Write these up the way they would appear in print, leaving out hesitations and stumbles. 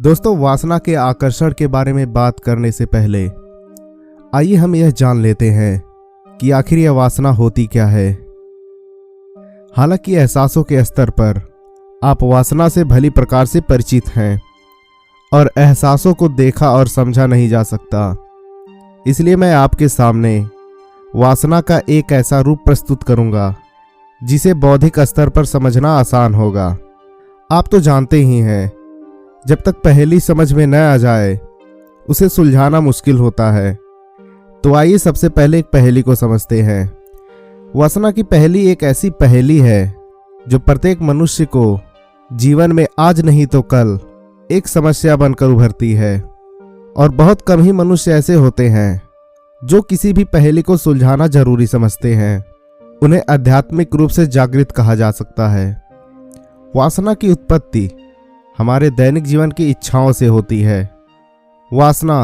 दोस्तों, वासना के आकर्षण के बारे में बात करने से पहले आइए हम यह जान लेते हैं कि आखिर यह वासना होती क्या है। हालांकि एहसासों के स्तर पर आप वासना से भली प्रकार से परिचित हैं और एहसासों को देखा और समझा नहीं जा सकता, इसलिए मैं आपके सामने वासना का एक ऐसा रूप प्रस्तुत करूंगा जिसे बौद्धिक स्तर पर समझना आसान होगा। आप तो जानते ही हैं, जब तक पहेली समझ में न आ जाए उसे सुलझाना मुश्किल होता है। तो आइए सबसे पहले एक पहेली को समझते हैं। वासना की पहेली एक ऐसी पहेली है जो प्रत्येक मनुष्य को जीवन में आज नहीं तो कल एक समस्या बनकर उभरती है, और बहुत कम ही मनुष्य ऐसे होते हैं जो किसी भी पहेली को सुलझाना जरूरी समझते हैं। उन्हें आध्यात्मिक रूप से जागृत कहा जा सकता है। वासना की उत्पत्ति हमारे दैनिक जीवन की इच्छाओं से होती है। वासना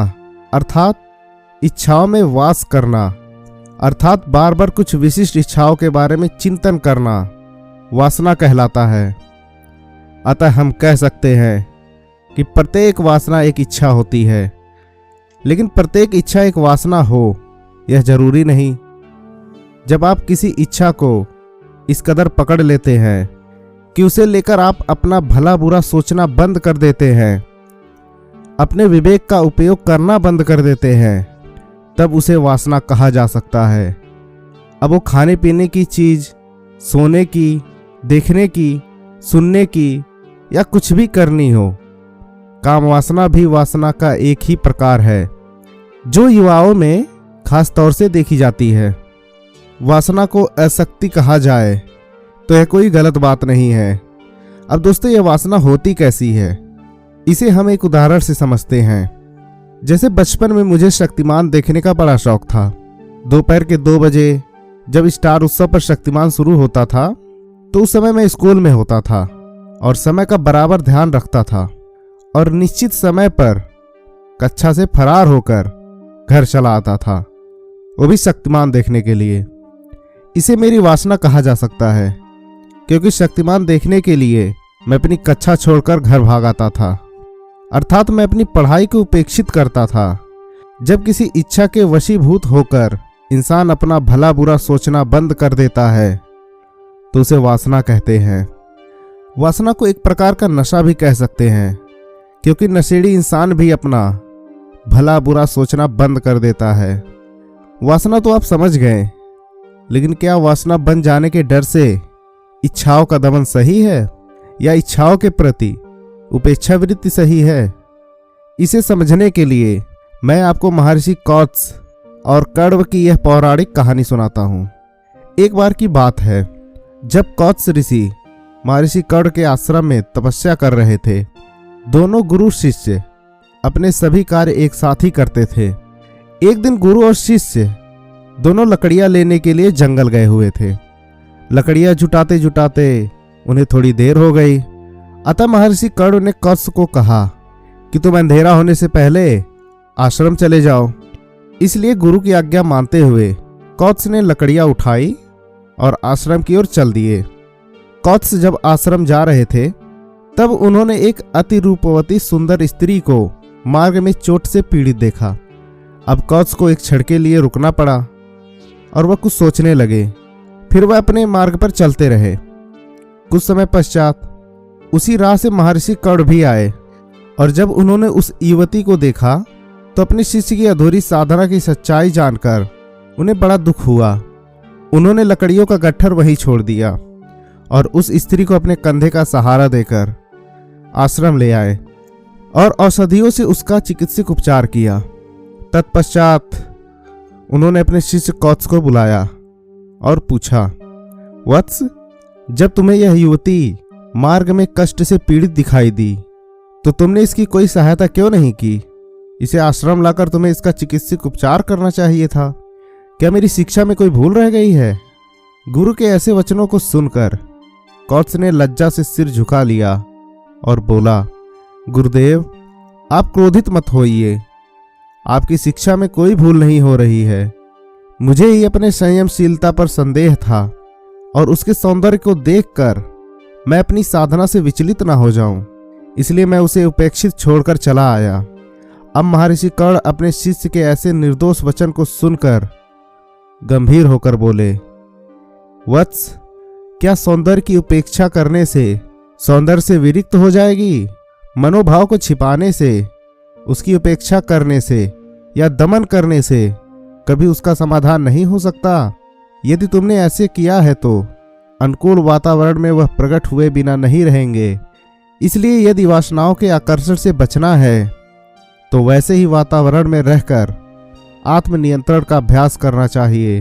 अर्थात इच्छाओं में वास करना, अर्थात बार बार कुछ विशिष्ट इच्छाओं के बारे में चिंतन करना वासना कहलाता है। अतः हम कह सकते हैं कि प्रत्येक वासना एक इच्छा होती है, लेकिन प्रत्येक इच्छा एक वासना हो यह जरूरी नहीं। जब आप किसी इच्छा को इस कदर पकड़ लेते हैं कि उसे लेकर आप अपना भला बुरा सोचना बंद कर देते हैं, अपने विवेक का उपयोग करना बंद कर देते हैं, तब उसे वासना कहा जा सकता है। अब वो खाने पीने की चीज, सोने की, देखने की, सुनने की या कुछ भी करनी हो, काम वासना भी वासना का एक ही प्रकार है जो युवाओं में खास तौर से देखी जाती है। वासना को आसक्ति कहा जाए तो यह कोई गलत बात नहीं है। अब दोस्तों, यह वासना होती कैसी है, इसे हम एक उदाहरण से समझते हैं। जैसे बचपन में मुझे शक्तिमान देखने का बड़ा शौक था। दोपहर के 2 बजे जब स्टार उत्सव पर शक्तिमान शुरू होता था तो उस समय मैं स्कूल में होता था और समय का बराबर ध्यान रखता था और निश्चित समय पर कक्षा से फरार होकर घर चला आता था, वो भी शक्तिमान देखने के लिए। इसे मेरी वासना कहा जा सकता है, क्योंकि शक्तिमान देखने के लिए मैं अपनी कक्षा छोड़कर घर भाग आता था, अर्थात मैं अपनी पढ़ाई को उपेक्षित करता था। जब किसी इच्छा के वशीभूत होकर इंसान अपना भला बुरा सोचना बंद कर देता है तो उसे वासना कहते हैं। वासना को एक प्रकार का नशा भी कह सकते हैं, क्योंकि नशेड़ी इंसान भी अपना भला बुरा सोचना बंद कर देता है। वासना तो आप समझ गए, लेकिन क्या वासना बन जाने के डर से इच्छाओं का दमन सही है या इच्छाओं के प्रति उपेक्षा वृत्ति सही है? इसे समझने के लिए मैं आपको महर्षि कौत्स और कण्व की यह पौराणिक कहानी सुनाता हूँ। एक बार की बात है, जब कौत्स ऋषि महर्षि कण्व के आश्रम में तपस्या कर रहे थे। दोनों गुरु शिष्य अपने सभी कार्य एक साथ ही करते थे। एक दिन गुरु और शिष्य दोनों लकड़ियां लेने के लिए जंगल गए हुए थे। लकड़ियां जुटाते जुटाते उन्हें थोड़ी देर हो गई। अतः महर्षि कण्व ने कौत्स को कहा कि तुम अंधेरा होने से पहले आश्रम चले जाओ। इसलिए गुरु की आज्ञा मानते हुए कौत्स ने लकड़ियां उठाई और आश्रम की ओर चल दिए। कौत्स जब आश्रम जा रहे थे तब उन्होंने एक अति रूपवती सुंदर स्त्री को मार्ग में चोट से पीड़ित देखा। अब कौत्स को एक क्षण के लिए रुकना पड़ा और वह कुछ सोचने लगे। फिर वह अपने मार्ग पर चलते रहे। कुछ समय पश्चात उसी राह से महर्षि कण्व भी आए, और जब उन्होंने उस युवती को देखा तो अपने शिष्य की अधूरी साधना की सच्चाई जानकर उन्हें बड़ा दुख हुआ। उन्होंने लकड़ियों का गट्ठर वहीं छोड़ दिया और उस स्त्री को अपने कंधे का सहारा देकर आश्रम ले आए और औषधियों से उसका चिकित्सक उपचार किया। तत्पश्चात उन्होंने अपने शिष्य कौत्स को बुलाया और पूछा, वत्स, जब तुम्हें यह युवती मार्ग में कष्ट से पीड़ित दिखाई दी तो तुमने इसकी कोई सहायता क्यों नहीं की? इसे आश्रम लाकर तुम्हें इसका चिकित्सक उपचार करना चाहिए था। क्या मेरी शिक्षा में कोई भूल रह गई है? गुरु के ऐसे वचनों को सुनकर कौत्स ने लज्जा से सिर झुका लिया और बोला, गुरुदेव, आप क्रोधित मत होइए। आपकी शिक्षा में कोई भूल नहीं हो रही है। मुझे ही अपने संयमशीलता पर संदेह था और उसके सौंदर्य को देखकर मैं अपनी साधना से विचलित ना हो जाऊं, इसलिए मैं उसे उपेक्षित छोड़कर चला आया। अब महर्षि कर्ण अपने शिष्य के ऐसे निर्दोष वचन को सुनकर गंभीर होकर बोले, वत्स, क्या सौंदर्य की उपेक्षा करने से सौंदर्य से विरक्त हो जाएगी? मनोभाव को छिपाने से, उसकी उपेक्षा करने से या दमन करने से कभी उसका समाधान नहीं हो सकता। यदि तुमने ऐसे किया है तो अनुकूल वातावरण में वह प्रकट हुए बिना नहीं रहेंगे। इसलिए यदि वासनाओं के आकर्षण से बचना है तो वैसे ही वातावरण में रहकर आत्मनियंत्रण का अभ्यास करना चाहिए।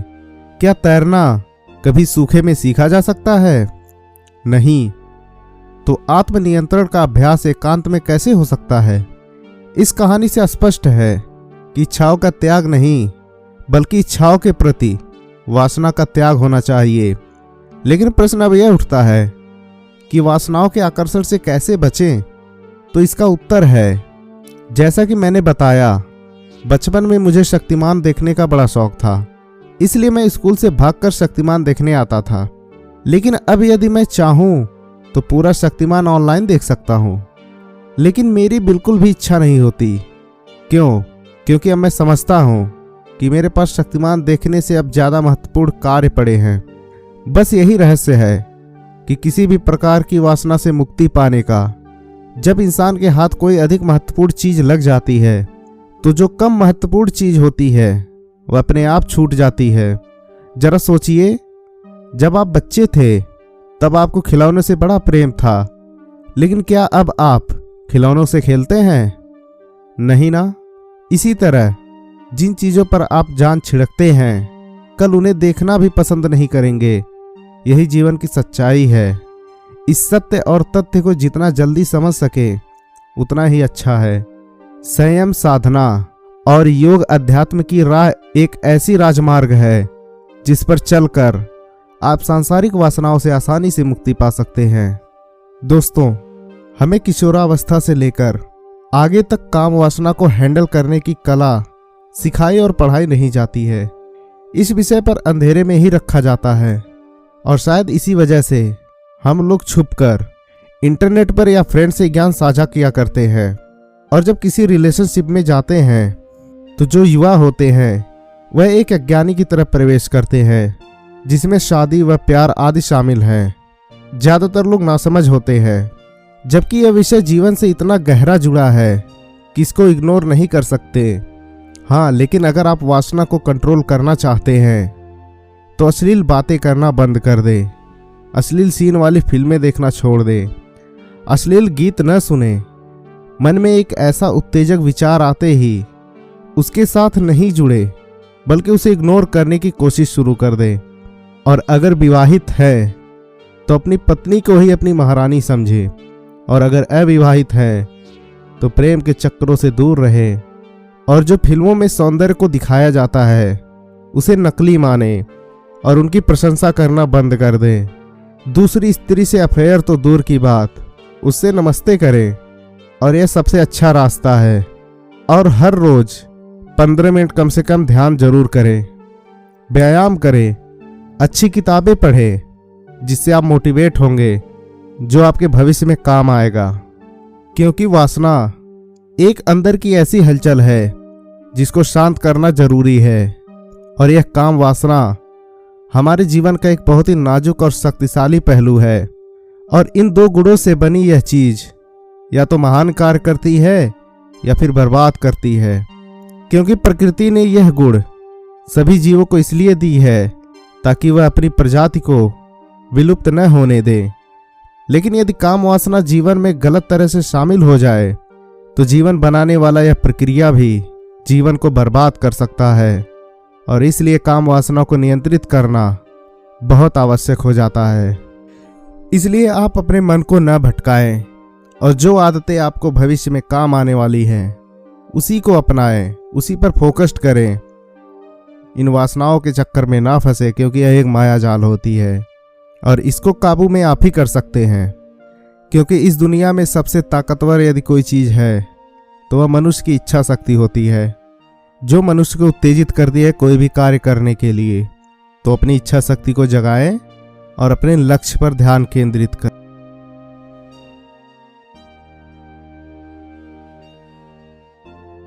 क्या तैरना कभी सूखे में सीखा जा सकता है? नहीं। तो आत्मनियंत्रण का अभ्यास एकांत में कैसे हो सकता है? इस कहानी से स्पष्ट है कि इच्छाओं का त्याग नहीं, बल्कि इच्छाओं के प्रति वासना का त्याग होना चाहिए। लेकिन प्रश्न अब यह उठता है कि वासनाओं के आकर्षण से कैसे बचें? तो इसका उत्तर है, जैसा कि मैंने बताया, बचपन में मुझे शक्तिमान देखने का बड़ा शौक था, इसलिए मैं स्कूल से भागकर शक्तिमान देखने आता था। लेकिन अब यदि मैं चाहूं तो पूरा शक्तिमान ऑनलाइन देख सकता हूं। लेकिन मेरी बिल्कुल भी इच्छा नहीं होती। क्यों? क्योंकि अब मैं समझता हूं कि मेरे पास शक्तिमान देखने से अब ज्यादा महत्वपूर्ण कार्य पड़े हैं। बस यही रहस्य है कि किसी भी प्रकार की वासना से मुक्ति पाने का। जब इंसान के हाथ कोई अधिक महत्वपूर्ण चीज लग जाती है तो जो कम महत्वपूर्ण चीज होती है वह अपने आप छूट जाती है। जरा सोचिए, जब आप बच्चे थे तब आपको खिलौनों से बड़ा प्रेम था, लेकिन क्या अब आप खिलौनों से खेलते हैं? नहीं ना। इसी तरह जिन चीजों पर आप जान छिड़कते हैं, कल उन्हें देखना भी पसंद नहीं करेंगे। यही जीवन की सच्चाई है। इस सत्य और तथ्य को जितना जल्दी समझ सके उतना ही अच्छा है। संयम साधना और योग अध्यात्म की राह एक ऐसी राजमार्ग है जिस पर चलकर आप सांसारिक वासनाओं से आसानी से मुक्ति पा सकते हैं। दोस्तों, हमें किशोरावस्था से लेकर आगे तक काम वासना को हैंडल करने की कला सिखाई और पढ़ाई नहीं जाती है। इस विषय पर अंधेरे में ही रखा जाता है और शायद इसी वजह से हम लोग छुपकर इंटरनेट पर या फ्रेंड से ज्ञान साझा किया करते हैं। और जब किसी रिलेशनशिप में जाते हैं तो जो युवा होते हैं वह एक अज्ञानी की तरफ प्रवेश करते हैं, जिसमें शादी व प्यार आदि शामिल हैं। ज़्यादातर लोग नासमझ होते हैं, जबकि यह विषय जीवन से इतना गहरा जुड़ा है कि इसको इग्नोर नहीं कर सकते। हाँ, लेकिन अगर आप वासना को कंट्रोल करना चाहते हैं तो अश्लील बातें करना बंद कर दे, अश्लील सीन वाली फिल्में देखना छोड़ दे, अश्लील गीत न सुने। मन में एक ऐसा उत्तेजक विचार आते ही उसके साथ नहीं जुड़े, बल्कि उसे इग्नोर करने की कोशिश शुरू कर दे। और अगर विवाहित है तो अपनी पत्नी को ही अपनी महारानी समझे, और अगर अविवाहित है तो प्रेम के चक्रों से दूर रहे। और जो फिल्मों में सौंदर्य को दिखाया जाता है उसे नकली माने और उनकी प्रशंसा करना बंद कर दे। दूसरी स्त्री से अफेयर तो दूर की बात, उससे नमस्ते करें, और यह सबसे अच्छा रास्ता है। और हर रोज 15 मिनट कम से कम ध्यान जरूर करें, व्यायाम करें, अच्छी किताबें पढ़ें, जिससे आप मोटिवेट होंगे, जो आपके भविष्य में काम आएगा। क्योंकि वासना एक अंदर की ऐसी हलचल है जिसको शांत करना जरूरी है। और यह काम वासना हमारे जीवन का एक बहुत ही नाजुक और शक्तिशाली पहलू है। और इन दो गुणों से बनी यह चीज या तो महान कार्य करती है या फिर बर्बाद करती है। क्योंकि प्रकृति ने यह गुण सभी जीवों को इसलिए दी है ताकि वह अपनी प्रजाति को विलुप्त न होने दे। लेकिन यदि काम वासना जीवन में गलत तरह से शामिल हो जाए तो जीवन बनाने वाला यह प्रक्रिया भी जीवन को बर्बाद कर सकता है। और इसलिए काम वासना को नियंत्रित करना बहुत आवश्यक हो जाता है। इसलिए आप अपने मन को न भटकाएं और जो आदतें आपको भविष्य में काम आने वाली हैं उसी को अपनाएं, उसी पर फोकस्ड करें। इन वासनाओं के चक्कर में ना फंसे, क्योंकि यह एक माया जाल होती है और इसको काबू में आप ही कर सकते हैं। क्योंकि इस दुनिया में सबसे ताकतवर यदि कोई चीज़ है तो वह मनुष्य की इच्छा शक्ति होती है, जो मनुष्य को उत्तेजित करती है कोई भी कार्य करने के लिए। तो अपनी इच्छा शक्ति को जगाएं और अपने लक्ष्य पर ध्यान केंद्रित करें।